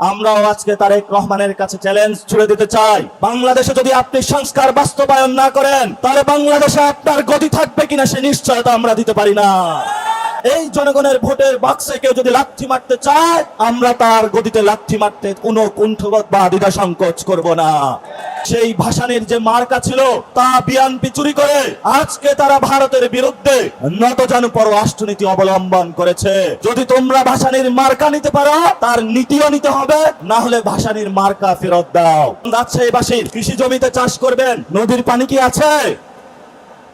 আমরাও আজকে তারেক রহমানের কাছে চ্যালেঞ্জ ছুড়ে দিতে চাই, বাংলাদেশে যদি আপনি সংস্কার বাস্তবায়ন না করেন তাহলে বাংলাদেশে আপনার গতি থাকবে কিনা সে নিশ্চয়তা আমরা দিতে পারি না। এই জনগণের ভোটের বাক্সে কেউ যদি লাথি মারতে চায়, আমরা তার গদিতে লাথি মারতে কোনো কুণ্ঠবোধ বা দ্বিধা সংকোচ করব না। সেই ভাসানির যে মার্কা ছিল তা বিএনপি চুরি করে আজকে তারা ভারতের বিরুদ্ধে নতজানুপর রাষ্ট্রনীতি অবলম্বন করেছে। যদি তোমরা ভাসানির মার্কা নিতে পারো, তার নীতিও নিতে হবে, না হলে ভাসানির মার্কা ফেরত দাও। রাজশাহীবাসীর কৃষি জমিতে চাষ করবেন, নদীর পানি কি আছে?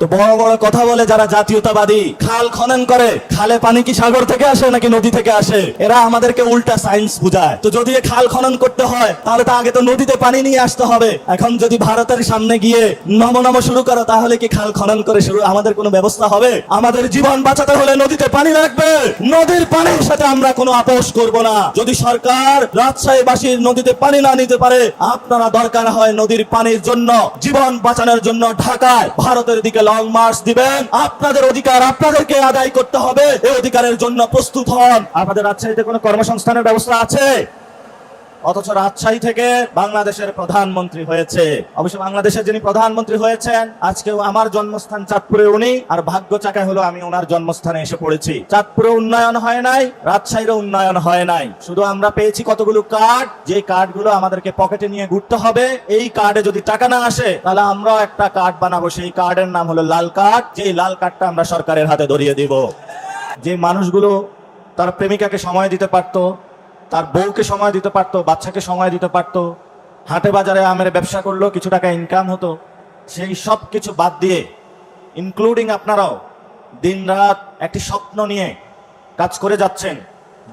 তো বড় বড় কথা বলে যারা জাতীয়তাবাদী, খাল খনন করে, খালে পানি কি সাগর থেকে আসে নাকি নদী থেকে আসে? এরা আমাদেরকে উল্টা সায়েন্স বুঝায়। তো যদি খাল খনন করতে হয় তাহলে তো আগে তো নদীতে পানি নিয়ে আসতে হবে। এখন যদি ভারতের সামনে গিয়ে নম শুরু করো, তাহলে কি খাল খনন করে শুরু আমাদের কোনো ব্যবস্থা হবে? আমাদের জীবন বাঁচাতে হলে নদীতে পানি লাগবে, নদীর পানির সাথে আমরা কোনো আপোষ করব না। যদি সরকার রাজশাহীবাসীর নদীতে পানি না নিতে পারে, আপনারা দরকার হয় নদীর পানির জন্য, জীবন বাঁচানোর জন্য ঢাকায় ভারতের দিকে লং মার্চ দিবেন। আপনাদের অধিকার আপনাদেরকে আদায় করতে হবে, এই অধিকারের জন্য প্রস্তুত হন। আপনাদের রাজশাহীতে কোনো কর্মসংস্থানের ব্যবস্থা আছে? অথচ রাজশাহী থেকে বাংলাদেশের প্রধানমন্ত্রী হয়েছে। অবশ্য বাংলাদেশের যিনি প্রধানমন্ত্রী হয়েছেন, আজকেও আমার জন্মস্থান চাঁদপুরে উনি, আর ভাগ্য চাকা হলো আমি ওনার জন্মস্থানে এসে পড়েছি। চাঁদপুরে উন্নয়ন হয় নাই, রাজশাহীরও উন্নয়ন হয় নাই। শুধু আমরা পেয়েছি কতগুলো কার্ড, যে কার্ডগুলো আমাদেরকে পকেটে নিয়ে ঘুরতে হবে। এই কার্ডে যদি টাকা না আসে, তাহলে আমরাও একটা কার্ড বানাবো, সেই কার্ডের নাম হলো লাল কার্ড। যেই লাল কার্ডটা আমরা সরকারের হাতে ধরিয়ে দিব। যে মানুষগুলো তার প্রেমিকাকে সময় দিতে পারতো, তার বউকে সময় দিতে পারতো, বাচ্চাকে সময় দিতে পারতো, হাটে বাজারে আমের ব্যবসা করলো, কিছু টাকা ইনকাম হতো, সেই সব কিছু বাদ দিয়ে, ইনক্লুডিং আপনারাও দিনরাত একটি স্বপ্ন নিয়ে কাজ করে যাচ্ছেন।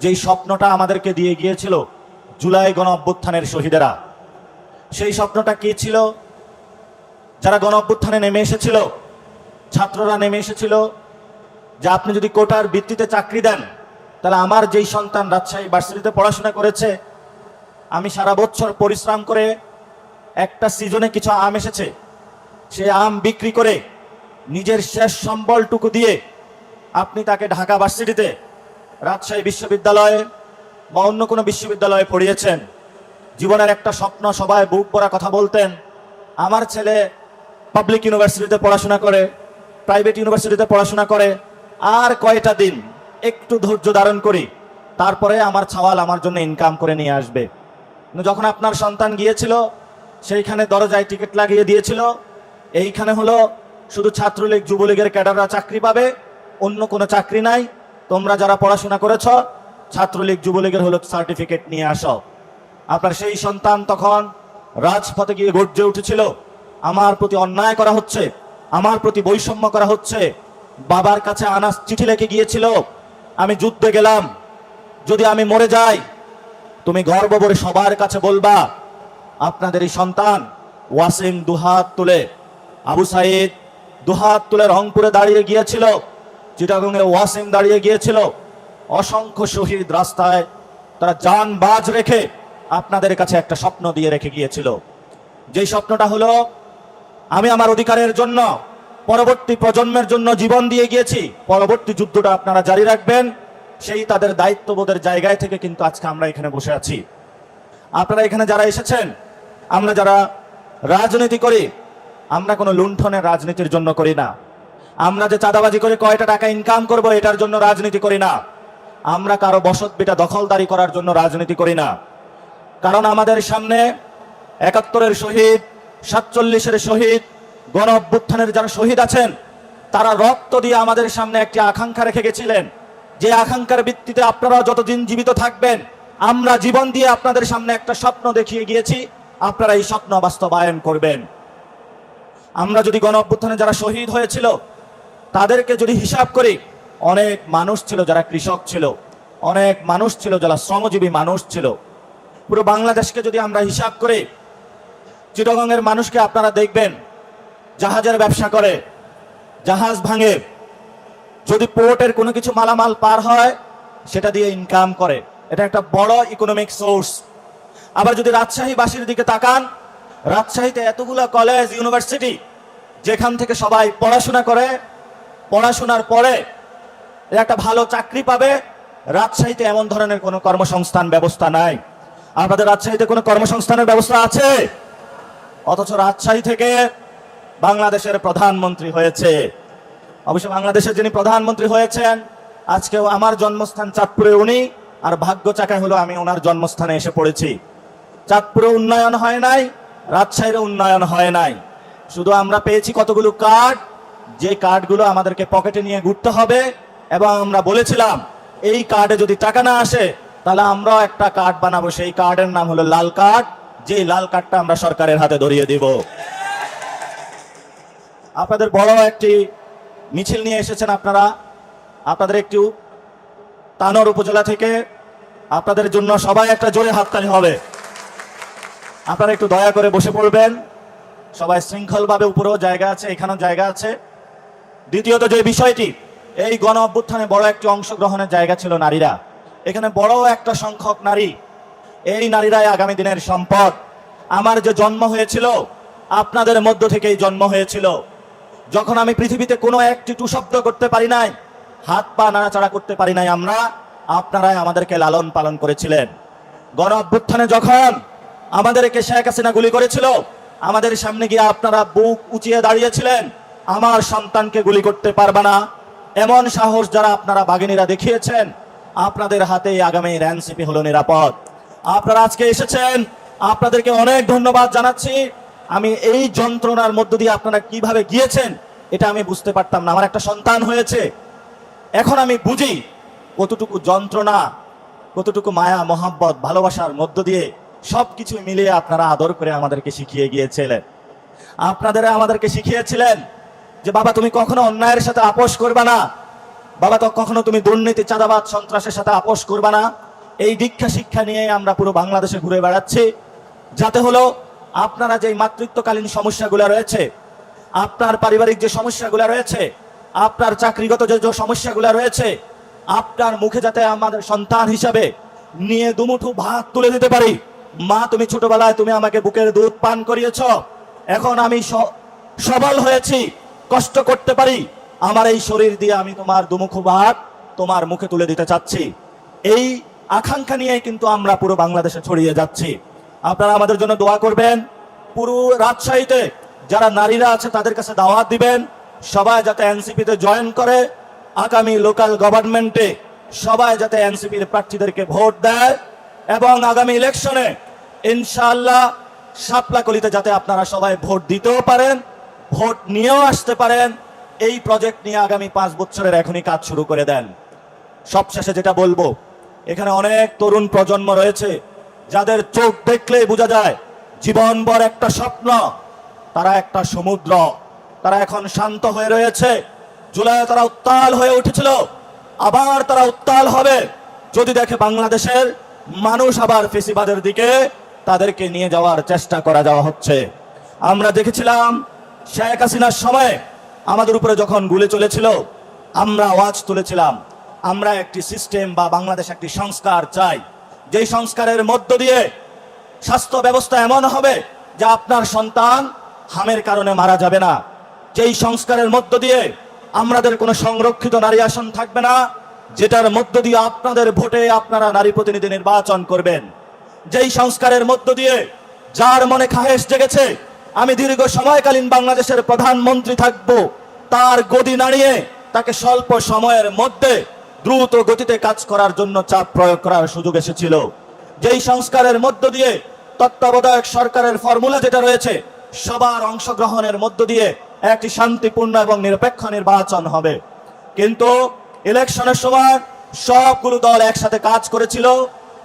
যেই স্বপ্নটা আমাদেরকে দিয়ে গিয়েছিল জুলাই গণ অভ্যুত্থানের শহীদেরা। সেই স্বপ্নটা কি ছিল? যারা গণ অভ্যুত্থানে নেমে এসেছিল, ছাত্ররা নেমে এসেছিল যে আপনি যদি কোটার ভিত্তিতে চাকরি দেন, তাহলে আমার যেই সন্তান রাজশাহী ভার্সিটিতে পড়াশোনা করেছে, আমি সারা বছর পরিশ্রম করে একটা সিজনে কিছু আম এসেছে, সে আম বিক্রি করে নিজের শেষ সম্বলটুকু দিয়ে আপনি তাকে ঢাকা ভার্সিটিতে, রাজশাহী বিশ্ববিদ্যালয়ে বা অন্য কোনো বিশ্ববিদ্যালয়ে পড়িয়েছেন। জীবনের একটা স্বপ্ন, সবাই বুক ভরা কথা বলতেন, আমার ছেলে পাবলিক ইউনিভার্সিটিতে পড়াশোনা করে, প্রাইভেট ইউনিভার্সিটিতে পড়াশোনা করে, আর কয়টা দিন একটু ধৈর্য ধারণ করি, তারপরে আমার ছাওয়াল আমার জন্য ইনকাম করে নিয়ে আসবে। যখন আপনার সন্তান গিয়েছিল, সেইখানে দরজায় টিকিট লাগিয়ে দিয়েছিল, এইখানে হলো শুধু ছাত্রলীগ যুবলীগের ক্যাডাররা চাকরি পাবে, অন্য কোনো চাকরি নাই, তোমরা যারা পড়াশোনা করেছ ছাত্রলীগ যুবলীগের হলো সার্টিফিকেট নিয়ে আসো। আপনার সেই সন্তান তখন রাজপথে গিয়ে গর্জে উঠেছিল, আমার প্রতি অন্যায় করা হচ্ছে, আমার প্রতি বৈষম্য করা হচ্ছে। বাবার কাছে আনাস চিঠি লিখে গিয়েছিল, আমি যুদ্ধে গেলাম, যদি আমি মরে যাই তুমি গর্ব করে সবার কাছে বলবা আপনাদের এই সন্তান ওয়াসিম দুহাত তুলে, আবু সাইদ দুহাত তুলে রংপুরে দাঁড়িয়ে গিয়েছিল, চিটাগংয়ে ওয়াসিম দাঁড়িয়ে গিয়েছিল। অসংখ্য শহীদ রাস্তায় তারা জান বাজ রেখে আপনাদের কাছে একটা স্বপ্ন দিয়ে রেখে গিয়েছিল। যেই স্বপ্নটা হলো আমি আমার অধিকারের জন্য পরবর্তী প্রজন্মের জন্য জীবন দিয়ে গিয়েছি, পরবর্তী যুদ্ধটা আপনারা জারি রাখবেন। সেই তাদের দায়িত্ববোধের জায়গায় থেকে কিন্তু আজকে আমরা এখানে বসে আছি। আপনারা এখানে যারা এসেছেন, আমরা যারা রাজনীতি করি, আমরা কোনো লুণ্ঠনের রাজনীতির জন্য করি না। আমরা যে চাঁদাবাজি করে কয়টা টাকা ইনকাম করব এটার জন্য রাজনীতি করি না। আমরা কারো বসত বিটা দখলদারি করার জন্য রাজনীতি করি না। কারণ আমাদের সামনে ৭১-এর শহীদ, ৪৭-এর শহীদ, গণ অভ্যুত্থানের যারা শহীদ আছেন, তারা রক্ত দিয়ে আমাদের সামনে একটি আকাঙ্ক্ষা রেখে গেছিলেন, যে আকাঙ্ক্ষার ভিত্তিতে আপনারা যতদিন জীবিত থাকবেন, আমরা জীবন দিয়ে আপনাদের সামনে একটা স্বপ্ন দেখিয়ে গিয়েছি, আপনারা এই স্বপ্ন বাস্তবায়ন করবেন। আমরা যদি গণ অভ্যুত্থানে যারা শহীদ হয়েছিল তাদেরকে যদি হিসাব করি, অনেক মানুষ ছিল যারা কৃষক ছিল, অনেক মানুষ ছিল যারা শ্রমজীবী মানুষ ছিল। পুরো বাংলাদেশকে যদি আমরা হিসাব করি, চিটাগংয়ের মানুষকে আপনারা দেখবেন জাহাজের ব্যবসা করে, জাহাজ ভাঙে, যদি পোর্টের কোনো কিছু মালামাল পার হয় সেটা দিয়ে ইনকাম করে, এটা একটা বড় ইকোনমিক সোর্স। আবার যদি রাজশাহীবাসীর দিকে তাকান, রাজশাহীতে এতগুলো কলেজ ইউনিভার্সিটি, যেখান থেকে সবাই পড়াশোনা করে, পড়াশোনার পরে একটা ভালো চাকরি পাবে, রাজশাহীতে এমন ধরনের কোনো কর্মসংস্থান ব্যবস্থা নাই। আপনাদের রাজশাহীতে কোনো কর্মসংস্থানের ব্যবস্থা আছে? অথচ রাজশাহী থেকে বাংলাদেশের প্রধানমন্ত্রী হয়েছে। অবশ্য বাংলাদেশের যিনি প্রধানমন্ত্রী হয়েছেন, আজকেও আমার জন্মস্থান চাঁদপুরে উনি, আর ভাগ্য চাকায় হলো আমি ওনার জন্মস্থানে এসে পড়েছি। চাঁদপুরে উন্নয়ন হয় নাই, রাজশাহীর উন্নয়ন হয় নাই। শুধু আমরা পেয়েছি কতগুলো কার্ড, যে কার্ডগুলো আমাদেরকে পকেটে নিয়ে ঘুরতে হবে, এবং আমরা বলেছিলাম এই কার্ডে যদি টাকা না আসে তাহলে আমরাও একটা কার্ড বানাবো, সেই কার্ডের নাম হলো লাল কার্ড, যে লাল কার্ডটা আমরা সরকারের হাতে ধরিয়ে দিব। আপনাদের বড় একটি মিছিল নিয়ে এসেছেন আপনারা, আপনাদের একটু তানোর উপজেলা থেকে, আপনাদের জন্য সবাই একটা জোরে হাততালি হবে। আপনারা একটু দয়া করে বসে পড়বেন, সবাই শৃঙ্খলভাবে। উপরেও জায়গা আছে, এখানেও জায়গা আছে। দ্বিতীয়ত যে বিষয়টি, এই গণ অভ্যুত্থানে বড় একটি অংশগ্রহণের জায়গা ছিল নারীরা। এখানে বড় একটা সংখ্যক নারী, এই নারীরাই আগামী দিনের সম্পদ। আমার যে জন্ম হয়েছিল আপনাদের মধ্য থেকেই জন্ম হয়েছিল। যখন আমি পৃথিবীতে কোনো একটি টু শব্দ করতে পারি নাই, হাত পা নাড়াচাড়া করতে পারি নাই, আপনারাই আমাদেরকে লালন পালন করেছিলেন। গণ অভ্যুত্থানে যখন আমাদেরকে শেখ হাসিনা গুলি করেছিল, আমাদের সামনে গিয়ে আপনারা বুক উঁচিয়ে দাঁড়িয়েছিলেন, আমার সন্তানকে গুলি করতে পারবে না, এমন সাহস যারা আপনারা বাঘিনীরা দেখিয়েছেন, আপনাদের হাতে আগামীর এনসিপি হলো নিরাপদ। আপনারা আজকে এসেছেন, আপনাদেরকে অনেক ধন্যবাদ জানাচ্ছি। আমি এই যন্ত্রণার মধ্য দিয়ে আপনারা কিভাবে গিয়েছেন এটা আমি বুঝতে পারতাম না। আমার একটা সন্তান হয়েছে, এখন আমি বুঝি কতটুকু যন্ত্রণা, কতটুকু মায়া মোহাব্বত ভালোবাসার মধ্য দিয়ে সবকিছু মিলিয়ে আপনারা আদর করে আমাদেরকে শিখিয়ে গিয়েছিলেন। আপনারা আমাদেরকে শিখিয়েছিলেন যে বাবা তুমি কখনো অন্যায়ের সাথে আপোষ করবে না, বাবা তো কখনো তুমি দুর্নীতি চাঁদাবাদ সন্ত্রাসের সাথে আপোষ করবে না। এই দীক্ষা শিক্ষা নিয়ে আমরা পুরো বাংলাদেশে ঘুরে বেড়াচ্ছি, যাতে হলো আপনারা যে মাতৃত্বকালীন সমস্যাগুলো রয়েছে, আপনার পারিবারিক যে সমস্যাগুলো রয়েছে, আপনার চাকরিগত যে সমস্যাগুলো রয়েছে, আপনার মুখে যাতে আমাদের সন্তান হিসাবে নিয়ে দুমুঠো ভাত তুলে দিতে পারি। মা তুমি ছোটবেলায় তুমি আমাকে বুকের দুধ পান করিয়েছ, এখন আমি সবল হয়েছি, কষ্ট করতে পারি, আমার এই শরীর দিয়ে আমি তোমার দুমুখো ভাত তোমার মুখে তুলে দিতে চাচ্ছি। এই আকাঙ্ক্ষা নিয়ে কিন্তু আমরা পুরো বাংলাদেশে ছড়িয়ে যাচ্ছি। আপনারা আমাদের জন্য দোয়া করবেন। পুরো রাজশাহীতে যারা নারীরা আছে তাদের কাছে দাওয়াত দিবেন, সবাই যাতে এনসিপিতে জয়েন করে, আগামী লোকাল গভর্নমেন্টে সবাই যাতে এনসিপির প্রার্থীদেরকে ভোট দেয়, এবং আগামী ইলেকশনে ইনশাআল্লাহ শাপলাকলিতে যাতে আপনারা সবাই ভোট দিতেও পারেন, ভোট নিয়েও আসতে পারেন। এই প্রজেক্ট নিয়ে আগামী 5 বছরের এখনই কাজ শুরু করে দেন। সবশেষে যেটা বলবো, এখানে অনেক তরুণ প্রজন্ম রয়েছে যাদের চোখ দেখলেই বোঝা যায় জীবনভর একটা স্বপ্ন, তারা একটা সমুদ্র। তারা এখন শান্ত হয়ে রয়েছে। জুলাই তারা উত্তাল হয়ে উঠেছিল, আবার তারা উত্তাল হবে যদি দেখে বাংলাদেশের মানুষ আবার ফেসিবাদের দিকে তাদেরকে নিয়ে যাওয়ার চেষ্টা করা যাওয়া হচ্ছে। আমরা দেখেছিলাম শেখ হাসিনার সময় আমাদের উপরে যখন গুলি চলেছিল, আমরা আওয়াজ তুলেছিলাম, আমরা একটি সিস্টেম বা বাংলাদেশ একটি সংস্কার চাই, যেই সংস্কারের মধ্য দিয়ে স্বাস্থ্য ব্যবস্থা এমন হবে যে আপনার সন্তান হামের কারণে মারা যাবে না, যেই সংস্কারের মধ্য দিয়ে আমাদের কোনো সংরক্ষিত নারী আসন থাকবে না, যেটার মধ্য দিয়ে আপনাদের ভোটে আপনারা নারী প্রতিনিধি নির্বাচন করবেন, যেই সংস্কারের মধ্য দিয়ে যার মনে খাহেশ জেগেছে আমি দীর্ঘ সময়কালীন বাংলাদেশের প্রধানমন্ত্রী থাকব, তার গদি নাড়িয়ে তাকে স্বল্প সময়ের মধ্যে দ্রুত গতিতে কাজ করার জন্য চাপ প্রয়োগ করার সুযোগ এসেছিল, যেই সংস্কারের মধ্য দিয়ে তত্ত্বাবধায়ক সরকারের ফর্মুলা যেটা রয়েছে সবার অংশগ্রহণের মধ্য দিয়ে একটি শান্তিপূর্ণ এবং নিরপেক্ষ নির্বাচন হবে। কিন্তু ইলেকশনের সময় সবগুলো দল একসাথে কাজ করেছিল,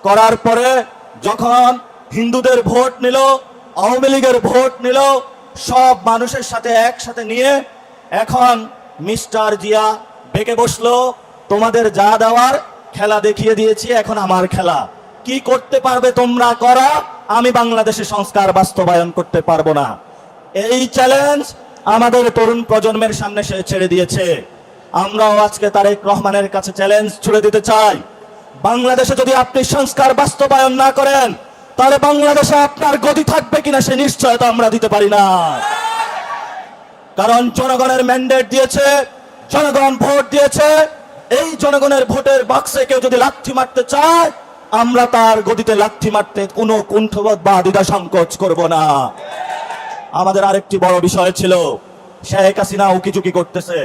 করার পরে যখন হিন্দুদের ভোট নিল, আওয়ামী লীগের ভোট নিল, সব মানুষের সাথে একসাথে নিয়ে এখন মিস্টার জিয়া বেঁকে বসলো, তোমাদের যা দেওয়ার খেলা দেখিয়ে দিয়েছি, এখন আমার খেলা, কি করতে পারবে তোমরা করা, আমি বাংলাদেশে সংস্কার বাস্তবায়ন করতে পারবো না। এই চ্যালেঞ্জ আমাদের তরুণ প্রজন্মের সামনে সে ছেড়ে দিয়েছে। আমরাও আজকে তারেক রহমানের কাছে চ্যালেঞ্জ ছুড়ে দিতে চাই, বাংলাদেশে যদি আপনি সংস্কার বাস্তবায়ন না করেন তাহলে বাংলাদেশে আপনার গতি থাকবে কিনা সে নিশ্চয়তা আমরা দিতে পারি না। কারণ জনগণের ম্যান্ডেট দিয়েছে, জনগণ ভোট দিয়েছে, এই জনগণের ভোটের বাক্সে কেউ যদি লাথি মারতে চায় আমরা তার গদিতে লাথি মারতে কোনো কুণ্ঠবোধ বা দ্বিধা সংকোচ করব না। আমাদের আরেকটি বড় বিষয় ছিল, শেখ হাসিনা উকিঝুঁকি করতেছে,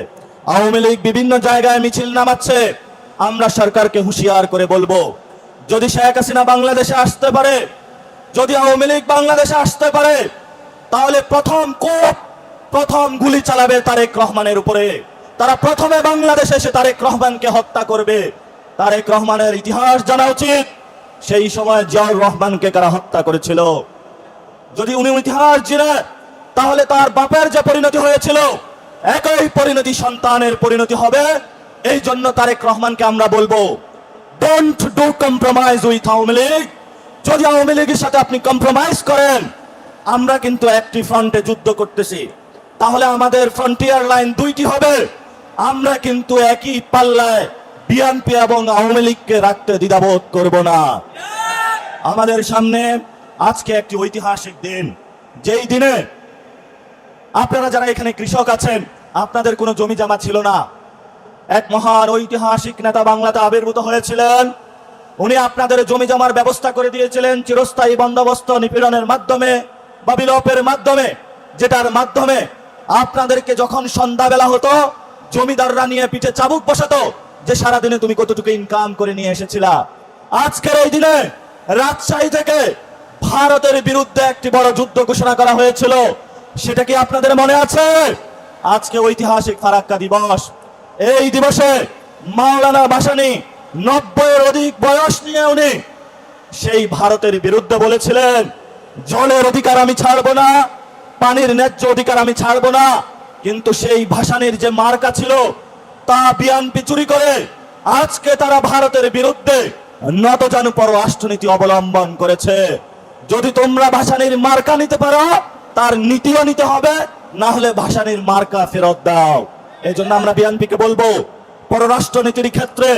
আওয়ামী লীগ বিভিন্ন জায়গায় মিছিল নামাচ্ছে। আমরা সরকারকে হুঁশিয়ার করে বলবো, যদি শেখ হাসিনা বাংলাদেশে আসতে পারে, যদি আওয়ামী লীগ বাংলাদেশে আসতে পারে, তাহলে প্রথম গুলি চালাবে তারেক রহমানের উপরে। তারা প্রথমে বাংলাদেশে এসে তারেক রহমানকে হত্যা করবে। তারেক রহমানের ইতিহাস জানা উচিত, সেই সময় জিয়াউর রহমানকে কারা হত্যা করেছিল। যদি উনি ইতিহাস জানে, তাহলে তার বাপের যে পরিণতি হয়েছিল, একই পরিণতি সন্তানের পরিণতি হবে। এই জন্য তারেক রহমানকে আমরা বলবো, don't do compromise with Awami League. যদি আওয়ামী লীগের সাথে আপনি কম্প্রোমাইজ করেন, আমরা কিন্তু একটি ফ্রন্টে যুদ্ধ করতেছি, তাহলে আমাদের ফ্রন্টিয়ার লাইন দুইটি হবে। আমরা কিন্তু একই পাল্লায় বিএনপি এবং আওয়ামী লীগকে রাখতে দ্বিধাবোধ করব না। আমাদের সামনে আজকে একটি ঐতিহাসিক দিন, যেই দিনে আপনারা যারা এখানে কৃষক আছেন, আপনাদের কোনো জমি জমা ছিল না। এক মহান ঐতিহাসিক নেতা বাংলাতে আবির্ভূত হয়েছিলেন। উনি আপনাদের জমি জমার ব্যবস্থা করে দিয়েছিলেন চিরস্থায়ী বন্দোবস্ত নিপীড়নের মাধ্যমে বা বিলোপের মাধ্যমে, যেটার মাধ্যমে আপনাদেরকে যখন সন্ধ্যাবেলা হতো, জমিদাররা নিয়ে পিঠে চাবুক বসাতো যে সারাদিনে তুমি কতটুকু ইনকাম করে নিয়ে এসেছিলা। আজকের এই দিনে রাজশাহী থেকে ভারতের বিরুদ্ধে একটি বড় যুদ্ধ ঘোষণা করা হয়েছিল, সেটা কি আপনাদের মনে আছে? আজকে ঐতিহাসিক ফারাক্কা দিবস। এই দিবসে মাওলানা ভাসানী 90-এর অধিক বয়স নিয়ে উনি সেই ভারতের বিরুদ্ধে বলেছিলেন, জলের অধিকার আমি ছাড়বো না, পানির ন্যায্য অধিকার আমি ছাড়বো না। কিন্তু সেই ভাসানীর যে মার্কা ছিল, তা বিএনপি চুরি করে আজকে তারা ভারতের বিরুদ্ধে নতজানু পররাষ্ট্রনীতি অবলম্বন করেছে। যদি তোমরা ভাসানীর মার্কা নিতে পারো, তার নীতিও নিতে হবে, না হলে ভাসানীর মার্কা ফেরত দাও। এই জন্য আমরা বিএনপিকে বলবো, পররাষ্ট্রনীতির ক্ষেত্রে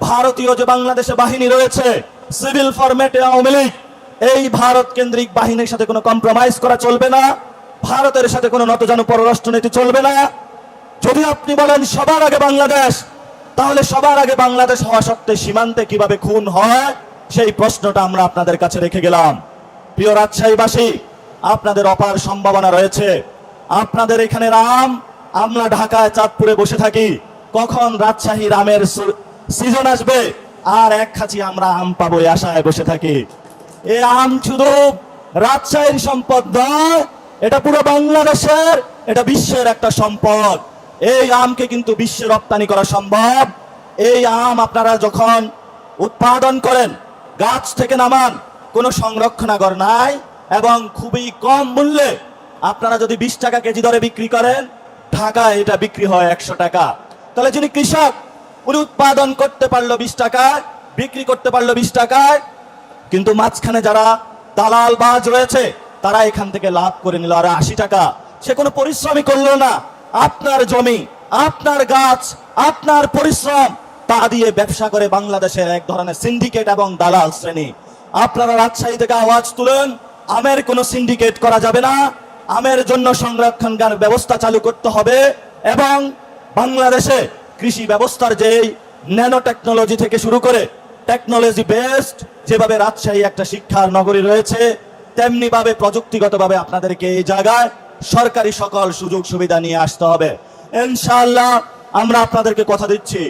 ভারতীয় যে বাংলাদেশে বাহিনী রয়েছে, সিভিল ফরম্যাটে আওয়ামী লীগ, এই ভারত কেন্দ্রিক বাহিনীর সাথে কোনো কম্প্রোমাইজ করা চলবে না। ভারতের সাথে কোনো নতজানু পররাষ্ট্রনীতি চলবে না। যদি আপনি বলেন সবার আগে বাংলাদেশ, তাহলে সবার আগে বাংলাদেশ হওয়া সত্ত্বে সীমান্তে কিভাবে খুন হয়, সেই প্রশ্নটা আমরা আপনাদের কাছে রেখে গেলাম। প্রিয় রাজশাহীবাসী, আপনাদের অপার সম্ভাবনা রয়েছে। আপনাদের এখানে রাম, আমরা ঢাকায় চাঁদপুরে বসে থাকি, কখন রাজশাহীর আমের সিজন আসবে আর এক খাঁচি আমরা আম পাবো এই আশায় বসে থাকি। এই আম শুধু রাজশাহীর সম্পদ নয়, এটা পুরো বাংলাদেশের, এটা বিশ্বের একটা সম্পদ। এই আমকে কিন্তু বিশ্বে রপ্তানি করা সম্ভব। এই আম আপনারা যখন উৎপাদন করেন, গাছ থেকে নামান, কোনো সংরক্ষণাগার নাই, এবং খুবই কম মূল্যে আপনারা যদি 20 টাকা কেজি দরে বিক্রি করেন, ঢাকায় এটা বিক্রি হয় 100 টাকা। তাহলে যিনি কৃষক, উনি উৎপাদন করতে পারলো 20 টাকায়, বিক্রি করতে পারলো 20 টাকায়, কিন্তু মাঝখানে যারা দালাল বাজ রয়েছে, তারা এখান থেকে লাভ করে নিল আর 80 টাকা। সে কোনো পরিশ্রমই করলো না। আপনার জমি, আপনার গাছ, আপনার পরিশ্রম, তা দিয়ে ব্যবসা করে বাংলাদেশের এক ধরনের সিন্ডিকেট এবং দালাল শ্রেণী। আপনারা রাজশাহী থেকে আওয়াজ তুলেন, আমের কোনো সিন্ডিকেট করা যাবে না, আমের জন্য সংরক্ষণের ব্যবস্থা চালু করতে হবে, এবং বাংলাদেশে কৃষি ব্যবস্থার যে ন্যানো টেকনোলজি থেকে শুরু করে টেকনোলজি বেসড, যেভাবে রাজশাহী একটা শিক্ষার নগরী রয়েছে, তেমনি ভাবে প্রযুক্তিগতভাবে আপনাদেরকে এই জায়গায় সরকারি সকল সুযোগ সুবিধা নিয়ে আসতে হবে। ইনশাআল্লাহ আমরা আপনাদেরকে কথা দিচ্ছি,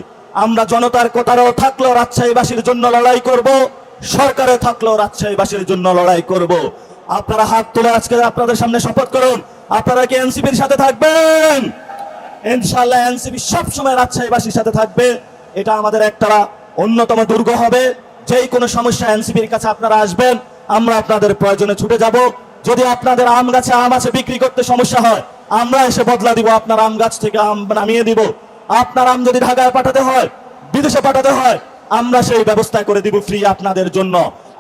আমরা জনতার কোটারও থাকলেও রাজশাহীবাসীর জন্য লড়াই করব, সরকারে থাকলেও রাজশাহীবাসীর জন্য লড়াই করব। আপনারা হাত তুলে আজকে আপনাদের সামনে শপথ করুন, আপনারা কি এনসিপির সাথে থাকবেন? ইনশাআল্লাহ এনসিপি সবসময় রাজশাহীবাসীর সাথে থাকবে। এটা আমাদের একটা অন্যতম দুর্গ হবে। যেই কোনো সমস্যা এনসিপির কাছে আপনারা আসবেন, আমরা আপনাদের প্রয়োজনে ছুটে যাব। যদি আপনাদের আম গাছে আম আছে, বিক্রি করতে সমস্যা হয়, আমরা এসে বদলা দিব, আপনার আম গাছ থেকে আম নামিয়ে দিব। আপনার আম যদি ঢাকায় পাঠাতে হয়, বিদেশে পাঠাতে হয়, আমরা সেই ব্যবস্থা করে দিব ফ্রি আপনাদের জন্য।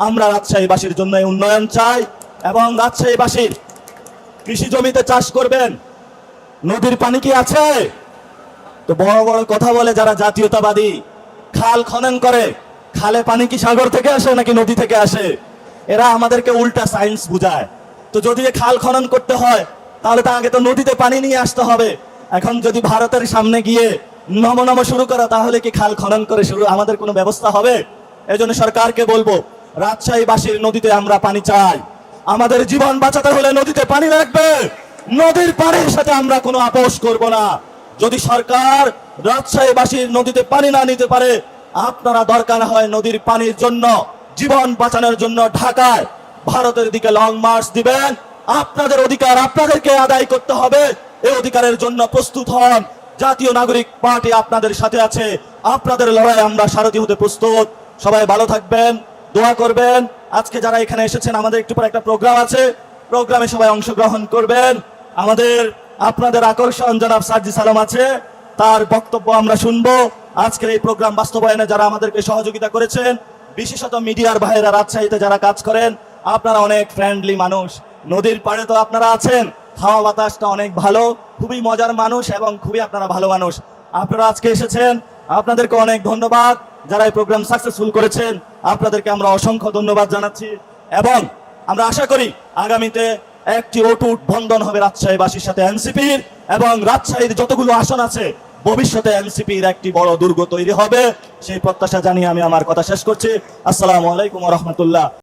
আমরা রাজশাহীবাসীর জন্য উন্নয়ন চাই, এবং রাজশাহীবাসীর কৃষি জমিতে চাষ করবেন। নদীর পানি কি আছে? তো বড় বড় কথা বলে যারা জাতীয়তাবাদী, খাল খনন করে, খালে পানি কি সাগর থেকে আসে নাকি নদী থেকে আসে? এরা আমাদেরকে উল্টা সায়েন্স বুঝায়। তো যদি খাল খনন করতে হয়, তাহলে তো আগে তো নদীতে পানি নিয়ে আসতে হবে। এখন যদি ভারতের সামনে গিয়ে নম নম শুরু করা, তাহলে কি খাল খনন করে শুরু আমাদের কোনো ব্যবস্থা হবে? এজন্য সরকারকে বলবো, রাজশাহীবাসীর নদীতে আমরা পানি চাই। আমাদের জীবন বাঁচাতে হলে নদীতে পানি লাগবে। নদীর পানির সাথে আমরা কোনো আপোষ করব না। যদি সরকার রাজশাহীবাসীর নদীতে পানি না নিতে পারে, আপনারা দরকার হয় নদীর পানির জন্য, জীবন বাঁচানোর জন্য ঢাকায় ভারতের দিকে লং মার্চ দিবেন। আপনাদের অধিকার আপনাদেরকে আদায় করতে হবে। এই অধিকারের জন্য প্রস্তুত হন। জাতীয় নাগরিক পার্টি আপনাদের সাথে আছে। আপনাদের লড়াই আমরা সারথি হতে প্রস্তুত। সবাই ভালো থাকবেন, দোয়া করবেন। আজকে যারা এখানে এসেছেন, আমাদের একটু পরে একটা প্রোগ্রাম আছে, প্রোগ্রামে সবাই অংশগ্রহণ করবেন। আপনাদের আকর্ষণ জনাব সার্জি সালাম আছে, তার বক্তব্য আমরা শুনবো। আজকের এই প্রোগ্রাম বাস্তবায়নে যারা আমাদেরকে সহযোগিতা করেছেন, বিশেষত মিডিয়ার ভাইয়েরা, রাজশাহীতে যারা কাজ করেন, আপনারা অনেক ফ্রেন্ডলি মানুষ। নদীর পাড়ে তো আপনারা আছেন, হাওয়া বাতাসটা অনেক ভালো, খুবই মজার মানুষ এবং খুবই আপনারা ভালো মানুষ। আপনারা আজকে এসেছেন, আপনাদেরকে অনেক ধন্যবাদ। যারা এই প্রোগ্রাম সাকসেসফুল করেছেন, আপনাদেরকে আমরা অসংখ্য ধন্যবাদ জানাচ্ছি। এবং আমরা আশা করি আগামীতে একটি অটুট বন্ধন হবে রাজশাহীবাসীর সাথে এনসিপির, এবং রাজশাহীর যতগুলো আসন আছে ভবিষ্যতে এনসিপির একটি বড় দুর্গ তৈরি হবে। সেই প্রত্যাশা জানিয়ে আমি আমার কথা শেষ করছি। আসসালামু আলাইকুম ওয়া রাহমাতুল্লাহ।